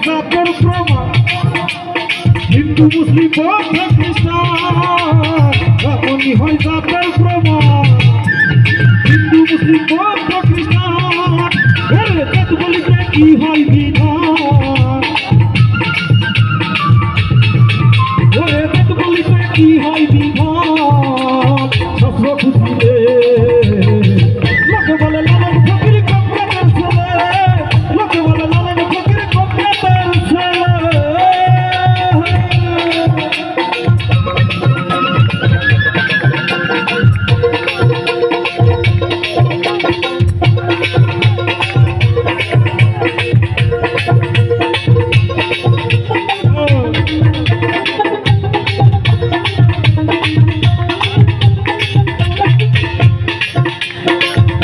জাতের প্রমাণ হিন্দু মুসলিম বৌদ্ধ খ্রিস্টান এমনই হয় জাতের প্রমাণ হিন্দু মুসলিম বৌদ্ধ খ্রিস্টান জাত বলিতে কি হয় বিধান ওরে জাত বলিতে কি হয় বিধান শাস্ত্র খুঁজিলে লোকে বলে লালন ফকির কমপ্লেটের ছেলে লোকে বলে লালন ফকির কমপ্লেটের ছেলে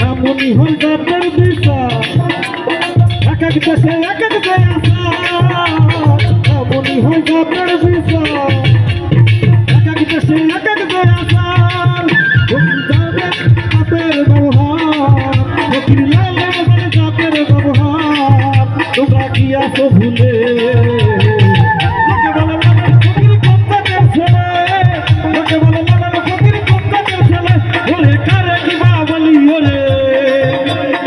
এমনই হয় জাতের বিচার এক এক দেশে এক এক দেশে এমনই হয় জাতের বিচার এক এক দেশে এক এক জাতের ব্যবহার ফকির লালের বলে জাতের ব্যবহার তোমরা কি আছো ভুলে লোকে বলে লালের ফকির কোন জাতের ছেলে লোকে বলে লালের ফকির কোন জাতের ছেলে ওরে কারে কি বা বলি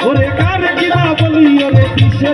ওরে কারে কি বা বলি ওরে কিসে